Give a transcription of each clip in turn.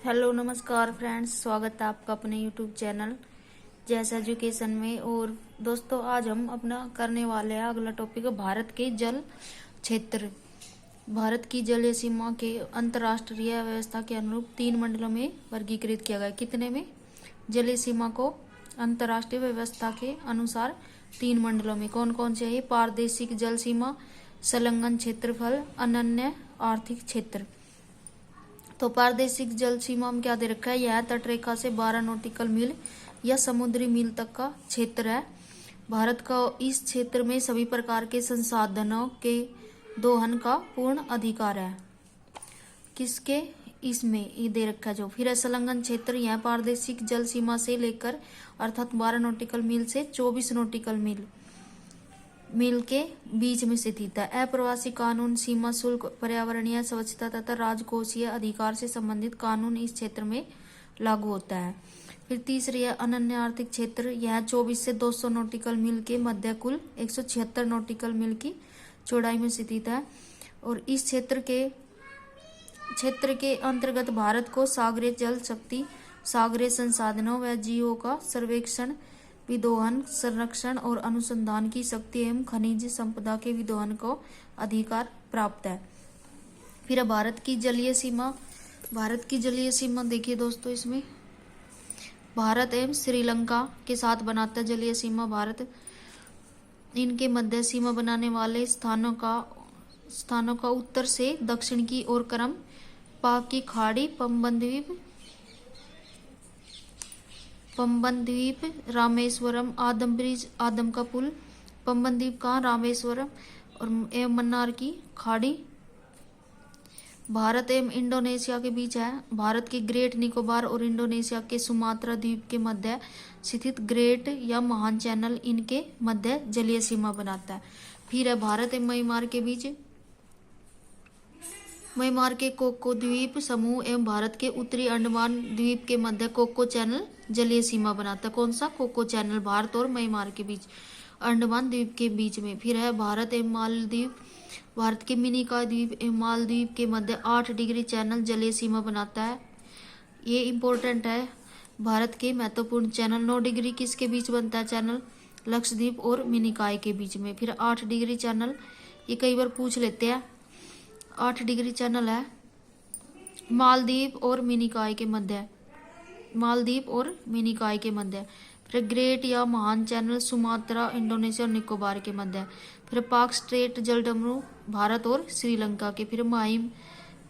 Hello नमस्कार friends, स्वागत है आपका अपने यूट्यूब चैनल जैस एजुकेशन में। और दोस्तों, आज हम अपना करने वाले हैं अगला टॉपिक भारत के जल क्षेत्र। भारत की जलीय सीमा के अंतर्राष्ट्रीय व्यवस्था के अनुरूप 3 मंडलों में वर्गीकृत किया गया है। कितने में? जलीय सीमा को अंतर्राष्ट्रीय व्यवस्था के अनुसार 3 मंडलों में। कौन कौन से है? पारदेशिक जल सीमा, संलग्न क्षेत्रफल, अनन्य आर्थिक क्षेत्र। तो पारदेशिक जल सीमा में क्या दे रखा है? यह तटरेखा से 12 नॉटिकल मील या समुद्री मील तक का क्षेत्र है। भारत का इस क्षेत्र में सभी प्रकार के संसाधनों के दोहन का पूर्ण अधिकार है। किसके? इसमें ये दे रखा है जो। फिर है संलग्न क्षेत्र। यह पारदेशिक जल सीमा से लेकर अर्थात 12 नॉटिकल मील से 24 नॉटिकल मील के बीच में स्थित है। अप्रवासी कानून, सीमा शुल्क, पर्यावरणीय स्वच्छता तथा राजकोषीय अधिकार से संबंधित कानून इस क्षेत्र में लागू होता है। फिर तीसरी है अनन्य आर्थिक क्षेत्र। यह 24 से 200 नॉटिकल मील के मध्य कुल 176 नॉटिकल मील की चौड़ाई में स्थित है। और इस क्षेत्र के अंतर्गत भारत को सागरीय जल शक्ति, सागरीय संसाधनों व जीवों का सर्वेक्षण, विदोहन, संरक्षण और अनुसंधान की शक्ति एवं खनिज संपदा के विदोहन को अधिकार प्राप्त है। फिर भारत की जलीय सीमा। भारत की जलीय सीमा देखिए दोस्तों, इसमें भारत एवं श्रीलंका के साथ बनाता है जलीय सीमा भारत। इनके मध्य सीमा बनाने वाले स्थानों का उत्तर से दक्षिण की ओर क्रम पाक की खाड़ी, पंबन द्वीप, रामेश्वरम, आदम ब्रिज, आदम का पुल, पंबन द्वीप कहाँ? रामेश्वरम, और एवं मन्नार की खाड़ी भारत एवं इंडोनेशिया के बीच है। भारत के ग्रेट निकोबार और इंडोनेशिया के सुमात्रा द्वीप के मध्य स्थित ग्रेट या महान चैनल इनके मध्य जलीय सीमा बनाता है। फिर है भारत एवं म्यांमार के बीच म्यांमार के कोको द्वीप समूह एवं भारत के उत्तरी अंडमान द्वीप के मध्य कोको चैनल जलीय सीमा बनाता है। कौन सा? कोको चैनल भारत और म्यांमार के बीच, अंडमान द्वीप के बीच में। फिर है भारत एवं मालदीव। भारत के मिनिकॉय द्वीप एवं मालदीव के मध्य 8 डिग्री चैनल जलीय सीमा बनाता है। ये इंपॉर्टेंट है। भारत के महत्वपूर्ण चैनल 9 डिग्री किसके बीच बनता है चैनल? लक्षद्वीप और मिनिकॉय के बीच में। फिर 8 डिग्री चैनल, ये कई बार पूछ लेते हैं। 8 डिग्री चैनल है मालदीव और मिनिकॉय के मध्य, मालदीव और मिनिकॉय के मध्य। फिर ग्रेट या महान चैनल सुमात्रा, इंडोनेशिया और निकोबार के मध्य। फिर पाक स्ट्रेट जलडमरू भारत और श्रीलंका के। फिर माहिम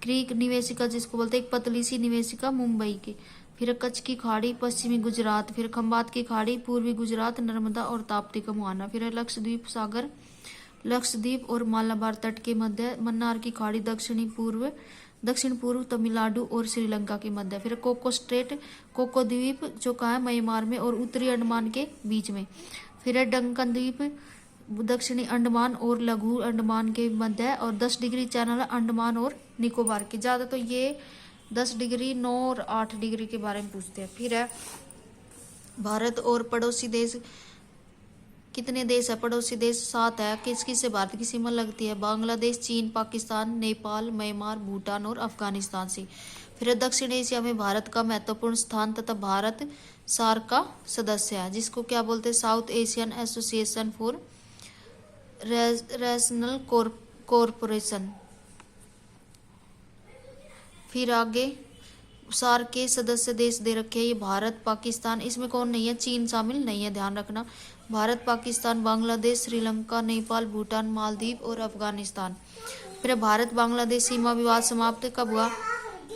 क्रीक निवेशिका जिसको बोलते हैं, एक पतली सी निवेशिका मुंबई के। फिर कच्छ की खाड़ी पश्चिमी गुजरात। फिर खंबात की खाड़ी पूर्वी गुजरात, नर्मदा और ताप्ती का मुहाना। फिर लक्षद्वीप सागर, लक्षद्वीप और मालाबार तट के मध्य। मन्नार की खाड़ी दक्षिण पूर्व तमिलनाडु और श्रीलंका के मध्य। फिर कोको स्ट्रेट, कोको द्वीप जो कहाँ है? म्यांमार में और उत्तरी अंडमान के बीच में। फिर डंकन द्वीप दक्षिणी अंडमान और लघु अंडमान के मध्य है। और 10 डिग्री चैनल है अंडमान और निकोबार के। ज़्यादा तो ये 10 डिग्री, 9 और 8 डिग्री के बारे में पूछते हैं। फिर है भारत और पड़ोसी देश। कितने देश है पड़ोसी देश? 7 है। किस किस से भारत की सीमा लगती है? बांग्लादेश, चीन, पाकिस्तान, नेपाल, म्यांमार, भूटान और अफगानिस्तान से। फिर दक्षिण एशिया में भारत का महत्वपूर्ण स्थान तथा भारत सार्क का सदस्य है, जिसको क्या बोलते हैं? South Asian association for regional corporation. फिर आगे सार्क के सदस्य देश दे रखे हैं ये भारत, पाकिस्तान। इसमें कौन नहीं है? चीन शामिल नहीं है, ध्यान रखना। भारत, पाकिस्तान, बांग्लादेश, श्रीलंका, नेपाल, भूटान, मालदीव और अफगानिस्तान। फिर भारत बांग्लादेश सीमा विवाद समाप्त कब हुआ?